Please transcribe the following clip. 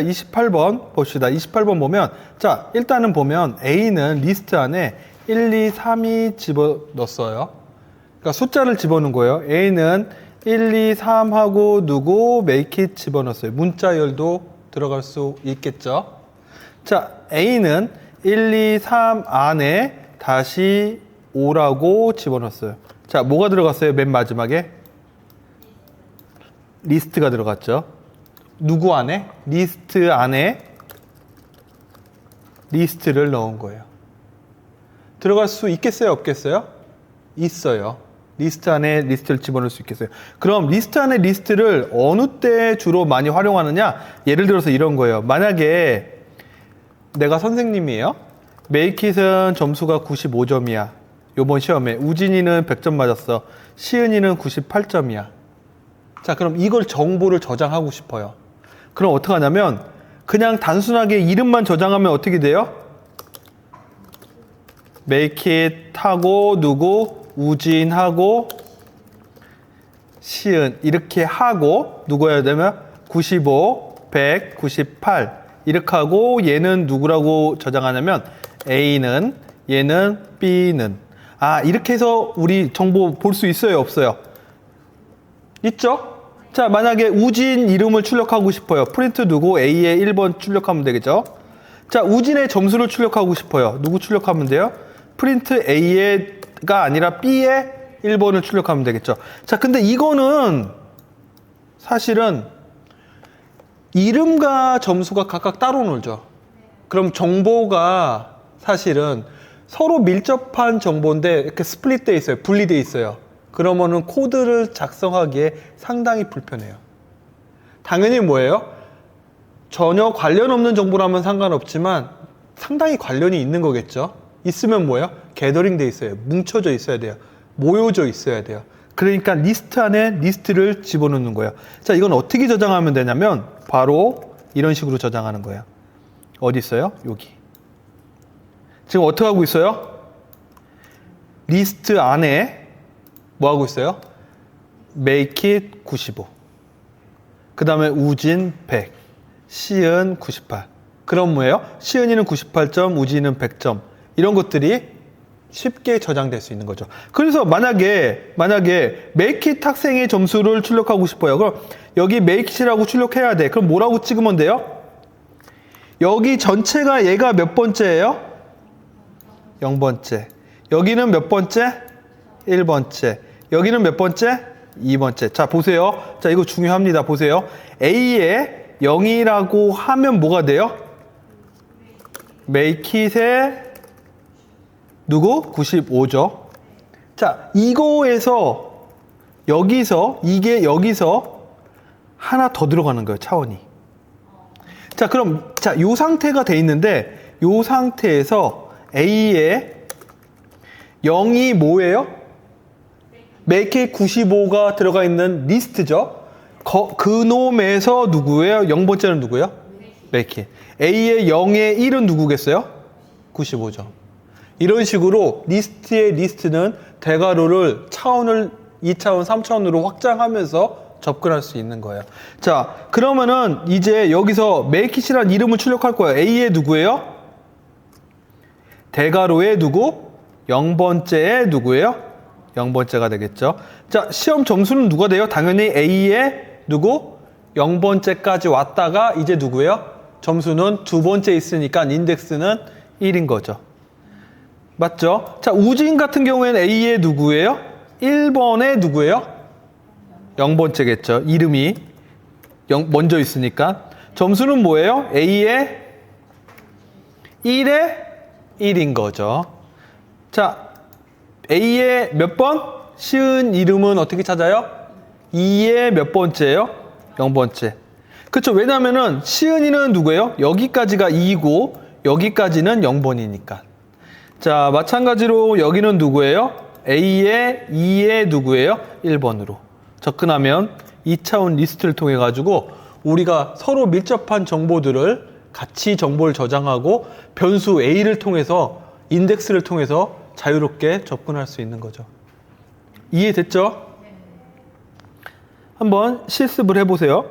28번 봅시다. 28번 보면, 자, 일단은 보면 A는 리스트 안에 1, 2, 3이 집어넣었어요. 그러니까 숫자를 집어넣은 거예요. A는 1, 2, 3하고 누구 make it 집어넣었어요. 문자열도 들어갈 수 있겠죠. 자, A는 1, 2, 3 안에 다시 5라고 집어넣었어요. 자, 뭐가 들어갔어요? 맨 마지막에? 리스트가 들어갔죠. 누구 안에? 리스트 안에 리스트를 넣은 거예요. 들어갈 수 있겠어요? 없겠어요? 있어요. 리스트 안에 리스트를 집어넣을 수 있겠어요. 그럼 리스트 안에 리스트를 어느 때 주로 많이 활용하느냐? 예를 들어서 이런 거예요. 만약에 내가 선생님이에요. 메이킷은 점수가 95점이야. 요번 시험에. 우진이는 100점 맞았어. 시은이는 98점이야. 자, 그럼 이걸 정보를 저장하고 싶어요. 그럼 어떻게 하냐면 그냥 단순하게 이름만 저장하면 어떻게 돼요? 메이킷 하고 누구? 우진하고 시은 이렇게 하고 누구 해야 되면 95, 100, 98 이렇게 하고 얘는 누구라고 저장하냐면 A는 얘는 B는 이렇게 해서 우리 정보 볼 수 있어요? 없어요? 있죠? 자, 만약에 우진 이름을 출력하고 싶어요. 프린트 누구? A의 1번 출력하면 되겠죠? 자, 우진의 점수를 출력하고 싶어요. 누구 출력하면 돼요? 프린트 A가 아니라 B의 1번을 출력하면 되겠죠. 자, 근데 이거는 사실은 이름과 점수가 각각 따로 놀죠. 그럼 정보가 사실은 서로 밀접한 정보인데 이렇게 스플릿되어 있어요. 분리되어 있어요. 그러면은 코드를 작성하기에 상당히 불편해요. 당연히 뭐예요? 전혀 관련 없는 정보라면 상관없지만 상당히 관련이 있는 거겠죠. 있으면 뭐예요? 게더링 돼 있어요. 뭉쳐져 있어야 돼요. 모여져 있어야 돼요. 그러니까 리스트 안에 리스트를 집어넣는 거예요. 자, 이건 어떻게 저장하면 되냐면 바로 이런 식으로 저장하는 거예요. 어디 있어요? 여기. 지금 어떻게 하고 있어요? 리스트 안에 뭐 하고 있어요? make it 95. 그 다음에 우진 100. 시은 98. 그럼 뭐예요? 시은이는 98점, 우진은 100점. 이런 것들이 쉽게 저장될 수 있는 거죠. 그래서 만약에 make it 학생의 점수를 출력하고 싶어요. 그럼 여기 make it이라고 출력해야 돼. 그럼 뭐라고 찍으면 돼요? 여기 전체가 얘가 몇 번째예요? 0번째. 여기는 몇 번째? 1번째. 여기는 몇 번째? 2번째. 자, 보세요. 자, 이거 중요합니다. 보세요. A에 0이라고 하면 뭐가 돼요? make it에 누구? 95죠. 자, 이거에서 이게 여기서 하나 더 들어가는 거예요. 차원이. 자, 그럼 요 상태가 돼 있는데 요 상태에서 A에 0이 뭐예요? make it 95가 들어가 있는 리스트죠. 그놈에서 누구예요? 0번째는 누구예요? make it. A의 0의 1은 누구겠어요? 95점. 이런 식으로 리스트의 리스트는 대괄호를 차원을 2차원, 3차원으로 확장하면서 접근할 수 있는 거예요. 자, 그러면은 이제 여기서 make it이라는 이름을 출력할 거예요. A의 누구예요? 대괄호의 누구? 0번째의 누구예요? 0번째가 되겠죠. 자, 시험 점수는 누가 돼요? 당연히 A의 누구? 0번째까지 왔다가 이제 누구예요? 점수는 두 번째 있으니까 인덱스는 1인 거죠. 맞죠? 자, 우진 같은 경우에는 A의 누구예요? 1번의 누구예요? 0번째겠죠. 이름이 먼저 있으니까. 점수는 뭐예요? A의 1의 1인 거죠. 자, A의 몇 번? 시은 이름은 어떻게 찾아요? 2의 몇 번째예요? 0번째. 그렇죠. 왜냐면은 시은이는 누구예요? 여기까지가 2이고 여기까지는 0번이니까. 자, 마찬가지로 여기는 누구예요? A의 2의 누구예요? 1번으로. 접근하면 2차원 리스트를 통해 가지고 우리가 서로 밀접한 정보들을 같이 정보를 저장하고 변수 A를 통해서 인덱스를 통해서 자유롭게 접근할 수 있는 거죠. 이해됐죠? 한번 실습을 해보세요.